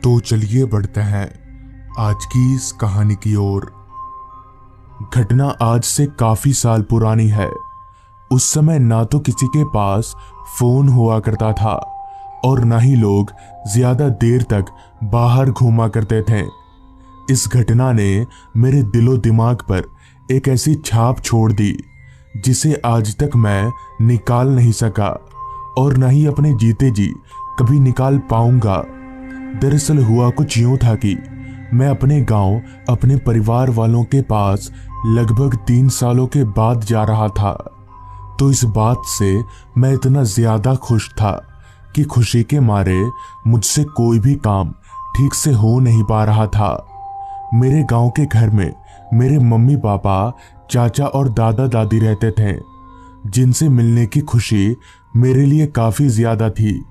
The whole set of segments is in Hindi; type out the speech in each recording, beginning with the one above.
तो चलिए बढ़ते हैं आज की इस कहानी की ओर। घटना आज से काफी साल पुरानी है। उस समय ना तो किसी के पास फोन हुआ करता था और ना ही लोग ज्यादा देर तक बाहर घूमा करते थे। इस घटना ने मेरे दिलो दिमाग पर एक ऐसी छाप छोड़ दी जिसे आज तक मैं निकाल नहीं सका और ना ही अपने जीते जी कभी निकाल पाऊंगा। दरअसल हुआ कुछ यूं था कि मैं अपने गांव अपने परिवार वालों के पास लगभग 3 सालों के बाद जा रहा था। तो इस बात से मैं इतना ज्यादा खुश था कि खुशी के मारे मुझसे कोई भी काम ठीक से हो नहीं पा रहा था। मेरे गांव के घर में मेरे मम्मी पापा, चाचा और दादा दादी रहते थे, जिनसे मिलने की खुशी मेरे लिए काफी ज्यादा थी।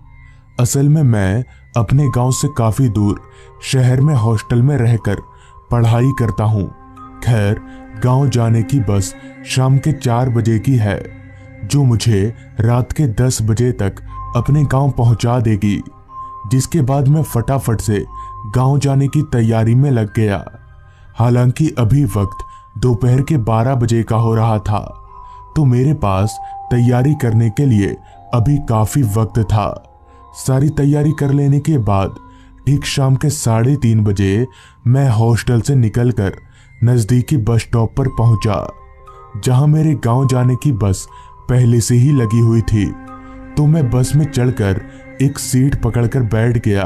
असल में मैं अपने गांव से काफी दूर शहर में हॉस्टल में रहकर पढ़ाई करता हूँ। खैर, गांव जाने की बस शाम के 4 बजे की है, जो मुझे रात के 10 बजे तक अपने गांव पहुंचा देगी, जिसके बाद मैं फटाफट से गांव जाने की तैयारी में लग गया। हालांकि अभी वक्त दोपहर के 12 बजे का हो रहा था, तो मेरे पास तैयारी करने के लिए अभी काफी वक्त था। सारी तैयारी कर लेने के बाद ठीक शाम के 3:30 बजे मैं हॉस्टल से निकलकर नजदीकी बस स्टॉप पर पहुंचा, जहां मेरे गांव जाने की बस पहले से ही लगी हुई थी। तो मैं बस में चढ़कर एक सीट पकड़कर बैठ गया।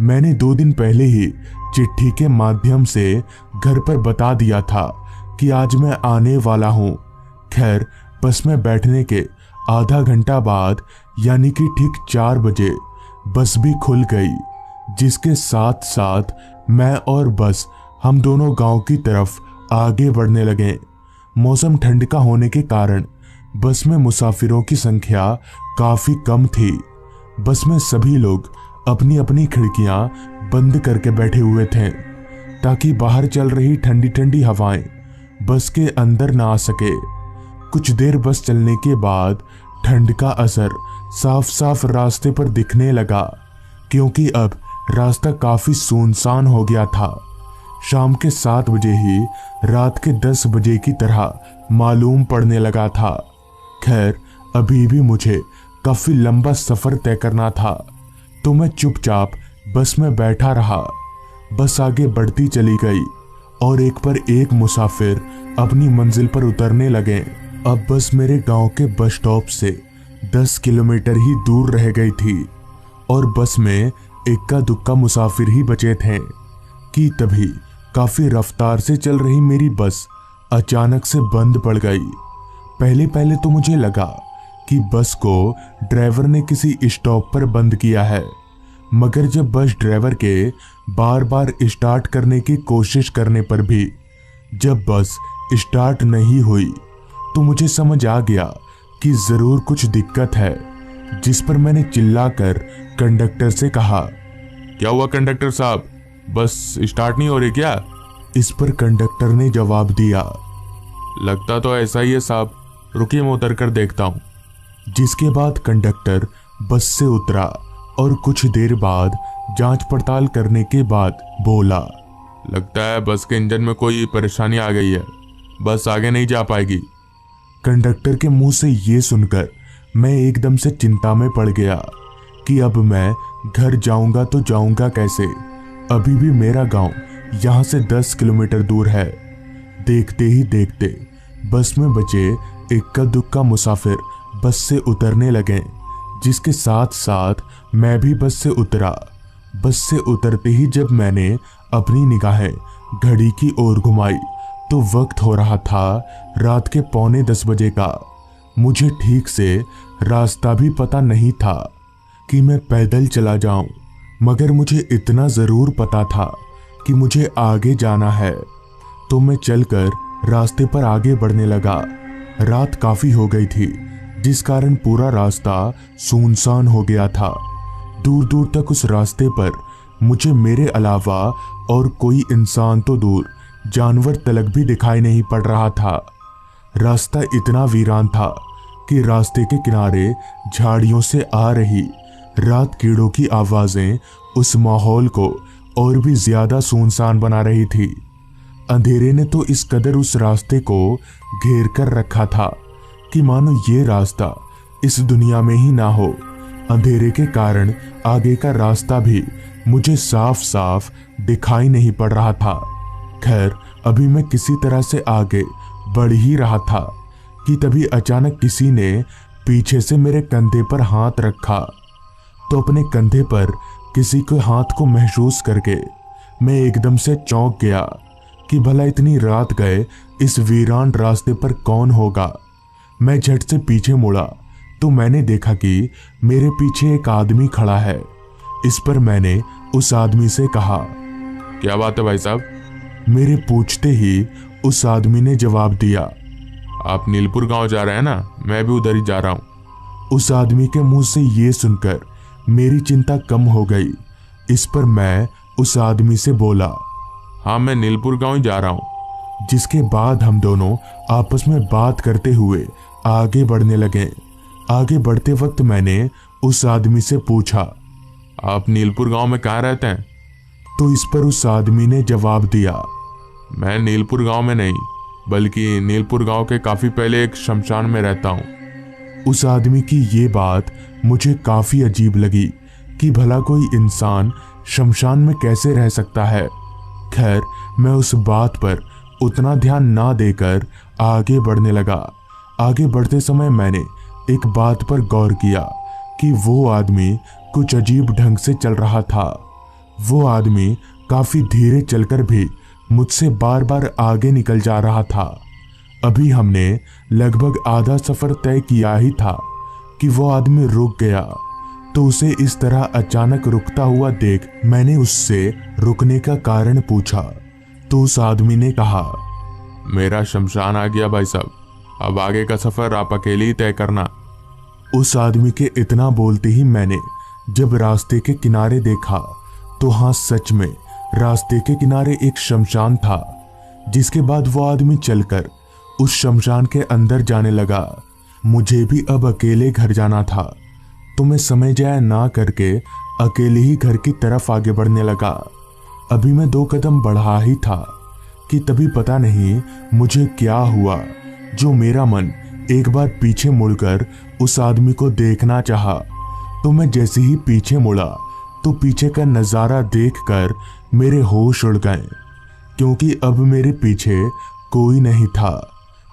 मैंने 2 दिन पहले ही चिट्ठी के माध्यम से घर पर बता दिया था कि आज मैं आने वाला हूं। खैर, बस में बैठने के आधा घंटा बाद यानी कि ठीक 4 बजे बस भी खुल गई, जिसके साथ साथ मैं और बस हम दोनों गांव की तरफ आगे बढ़ने लगे। मौसम ठंड का होने के कारण बस में मुसाफिरों की संख्या काफी कम थी। बस में सभी लोग अपनी अपनी खिड़कियां बंद करके बैठे हुए थे, ताकि बाहर चल रही ठंडी ठंडी हवाएं बस के अंदर ना आ सके। कुछ देर बस चलने के बाद ठंड का असर साफ साफ रास्ते पर दिखने लगा, क्योंकि अब रास्ता काफी सुनसान हो गया था। शाम के 7 बजे ही रात के 10 बजे की तरह मालूम पड़ने लगा था। खैर, अभी भी मुझे काफी लंबा सफर तय करना था, तो मैं चुपचाप बस में बैठा रहा। बस आगे बढ़ती चली गई और एक पर एक मुसाफिर अपनी मंजिल पर उतरने लगे। अब बस मेरे गांव के बस स्टॉप से 10 किलोमीटर ही दूर रह गई थी और बस में इक्का दुक्का मुसाफिर ही बचे थे कि तभी काफी रफ्तार से चल रही मेरी बस अचानक से बंद पड़ गई। पहले पहले तो मुझे लगा कि बस को ड्राइवर ने किसी स्टॉप पर बंद किया है, मगर जब बस ड्राइवर के बार बार स्टार्ट करने की कोशिश करने पर भी जब बस स्टार्ट नहीं हुई, तो मुझे समझ आ गया कि जरूर कुछ दिक्कत है। जिस पर मैंने चिल्लाकर कंडक्टर से कहा, क्या हुआ कंडक्टर साहब, बस स्टार्ट नहीं हो रही क्या? इस पर कंडक्टर ने जवाब दिया, लगता तो ऐसा ही है साहब, रुकिए मैं उतर कर देखता हूं। जिसके बाद कंडक्टर बस से उतरा और कुछ देर बाद जांच पड़ताल करने के बाद बोला, लगता है बस के इंजन में कोई परेशानी आ गई है, बस आगे नहीं जा पाएगी। कंडक्टर के मुंह से ये सुनकर मैं एकदम से चिंता में पड़ गया कि अब मैं घर जाऊंगा तो जाऊंगा कैसे। अभी भी मेरा गांव यहां से 10 किलोमीटर दूर है। देखते ही देखते बस में बचे इक्का दुक्का मुसाफिर बस से उतरने लगे, जिसके साथ साथ मैं भी बस से उतरा। बस से उतरते ही जब मैंने अपनी निगाहें घड़ी की ओर घुमाई, तो वक्त हो रहा था रात के 9:45 बजे का। मुझे ठीक से रास्ता भी पता नहीं था कि मैं पैदल चला जाऊं, मगर मुझे इतना जरूर पता था कि मुझे आगे जाना है। तो मैं चलकर रास्ते पर आगे बढ़ने लगा। रात काफी हो गई थी, जिस कारण पूरा रास्ता सुनसान हो गया था। दूर दूर तक उस रास्ते पर मुझे मेरे अलावा और कोई इंसान तो दूर जानवर तलक भी दिखाई नहीं पड़ रहा था। रास्ता इतना वीरान था कि रास्ते के किनारे झाड़ियों से आ रही रात कीड़ों की आवाजें उस माहौल को और भी ज्यादा सुनसान बना रही थी। अंधेरे ने तो इस कदर उस रास्ते को घेर कर रखा था कि मानो ये रास्ता इस दुनिया में ही ना हो। अंधेरे के कारण आगे का रास्ता भी मुझे साफ साफ दिखाई नहीं पड़ रहा था। खैर, अभी मैं किसी तरह से आगे बढ़ ही रहा था कि तभी अचानक किसी ने पीछे से मेरे कंधे पर हाथ रखा। तो अपने कंधे पर किसी के हाथ को महसूस करके मैं एकदम से चौंक गया कि भला इतनी रात गए इस वीरान रास्ते पर कौन होगा। मैं झट से पीछे मुड़ा तो मैंने देखा कि मेरे पीछे एक आदमी खड़ा है। इस पर मैंने उस आदमी से कहा, क्या बात है भाई साहब? मेरे पूछते ही उस आदमी ने जवाब दिया, आप नीलपुर गांव जा रहे हैं ना? मैं भी उधर ही जा रहा हूँ। उस आदमी के मुंह से ये सुनकर मेरी चिंता कम हो गई। इस पर मैं उस आदमी से बोला, हाँ, मैं नीलपुर गांव ही जा रहा हूँ। जिसके बाद हम दोनों आपस में बात करते हुए आगे बढ़ने लगे। आगे बढ़ते वक्त मैंने उस आदमी से पूछा, आप नीलपुर गांव में कहाँ रहते हैं? तो इस पर उस आदमी ने जवाब दिया, मैं नीलपुर गांव में नहीं बल्कि नीलपुर गांव के काफी पहले एक शमशान में रहता हूँ। उस आदमी की ये बात मुझे काफी अजीब लगी कि भला कोई इंसान शमशान में कैसे रह सकता है। खैर, मैं उस बात पर उतना ध्यान ना देकर आगे बढ़ने लगा। आगे बढ़ते समय मैंने एक बात पर गौर किया कि वो आदमी कुछ अजीब ढंग से चल रहा था। वो आदमी काफी धीरे चलकर भी मुझसे बार बार आगे निकल जा रहा था। अभी हमने लगभग आधा सफर तय किया ही था कि वो आदमी रुक गया। तो उसे इस तरह अचानक रुकता हुआ देख मैंने उससे रुकने का कारण पूछा। तो उस आदमी ने कहा, मेरा शमशान आ गया भाई साहब, अब आगे का सफर आप अकेले ही तय करना। उस आदमी के इतना बोलते ही मैंने जब रास्ते के किनारे देखा तो हाँ, सच में रास्ते के किनारे एक शमशान था। जिसके बाद वो आदमी चलकर उस शमशान के अंदर जाने लगा। मुझे भी अब अकेले घर जाना था तो मैं समय जाया ना करके अकेले ही घर की तरफ आगे बढ़ने लगा। अभी मैं 2 कदम बढ़ा ही था कि तभी पता नहीं मुझे क्या हुआ, जो मेरा मन एक बार पीछे मुड़कर उस आदमी को देखना चाहा। तो मैं जैसे ही पीछे मुड़ा तो पीछे का नजारा देखकर मेरे होश उड़ गए, क्योंकि अब मेरे पीछे कोई नहीं था।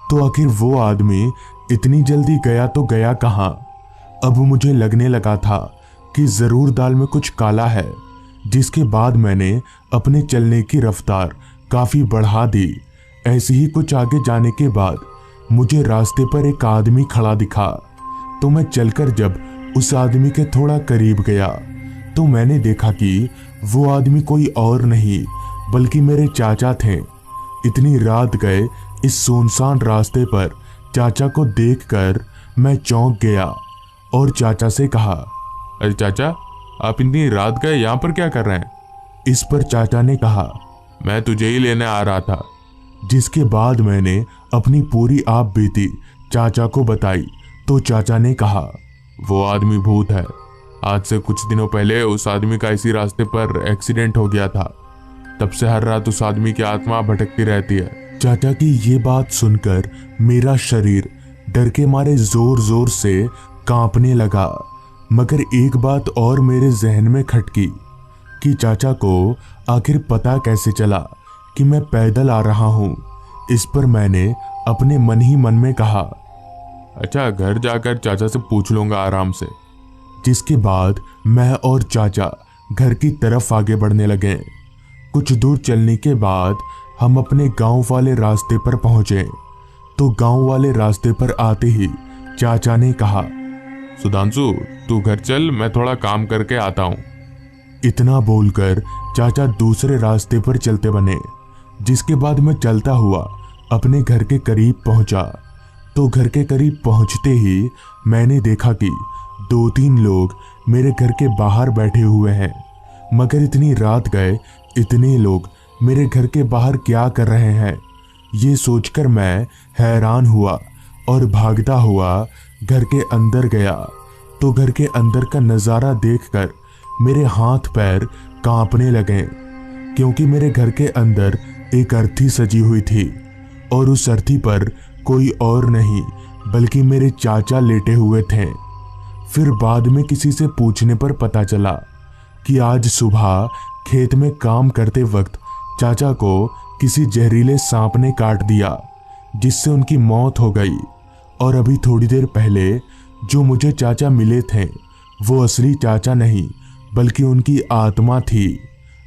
तो आखिर वो आदमी इतनी जल्दी गया तो गया कहाँ। अब मुझे लगने लगा था कि जरूर दाल में कुछ काला है। जिसके बाद मैंने अपने चलने की रफ्तार काफी बढ़ा दी। ऐसे ही कुछ आगे जाने के बाद मुझे रास्ते पर एक आदमी खड़ा दिखा। तो मैं चलकर जब उस आदमी के थोड़ा करीब गया तो मैंने देखा कि वो आदमी कोई और नहीं बल्कि मेरे चाचा थे। इतनी रात गए इस सुनसान रास्ते पर चाचा को देखकर मैं चौंक गया और चाचा से कहा, अरे चाचा, आप इतनी रात गए यहाँ पर क्या कर रहे हैं? इस पर चाचा ने कहा, मैं तुझे ही लेने आ रहा था। जिसके बाद मैंने अपनी पूरी आप बीती चाचा को बताई। तो चाचा ने कहा, वो आदमी भूत है। आज से कुछ दिनों पहले उस आदमी का इसी रास्ते पर एक्सीडेंट हो गया था। तब से हर रात उस आदमी की आत्मा भटकती रहती है। चाचा की ये बात सुनकर मेरा शरीर डर के मारे जोर जोर से कांपने लगा। मगर एक बात और मेरे जहन में खटकी कि चाचा को आखिर पता कैसे चला कि मैं पैदल आ रहा हूँ। इस पर मैंने अपने मन ही मन में कहा, अच्छा, घर जाकर चाचा से पूछ लूंगा आराम से। जिसके बाद मैं और चाचा घर की तरफ आगे बढ़ने लगे। कुछ दूर चलने के बाद हम अपने गांव वाले रास्ते पर पहुंचे। तो गांव वाले रास्ते पर आते ही चाचा ने कहा, सुधांशु, तू घर चल, मैं थोड़ा काम करके आता हूँ। इतना बोलकर चाचा दूसरे रास्ते पर चलते बने। जिसके बाद मैं चलता हुआ अपने घर के करीब पहुंचा। तो घर के करीब पहुंचते ही मैंने देखा कि 2-3 लोग मेरे घर के बाहर बैठे हुए हैं। मगर इतनी रात गए इतने लोग मेरे घर के बाहर क्या कर रहे हैं, ये सोचकर मैं हैरान हुआ और भागता हुआ घर के अंदर गया। तो घर के अंदर का नज़ारा देखकर मेरे हाथ पैर कांपने लगे, क्योंकि मेरे घर के अंदर एक अर्थी सजी हुई थी और उस अर्थी पर कोई और नहीं बल्कि मेरे चाचा लेटे हुए थे। फिर बाद में किसी से पूछने पर पता चला कि आज सुबह खेत में काम करते वक्त चाचा को किसी जहरीले सांप ने काट दिया, जिससे उनकी मौत हो गई। और अभी थोड़ी देर पहले जो मुझे चाचा मिले थे वो असली चाचा नहीं बल्कि उनकी आत्मा थी,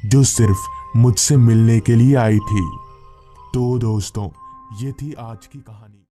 जो सिर्फ मुझसे मिलने के लिए आई थी। तो दोस्तों, ये थी आज की कहानी।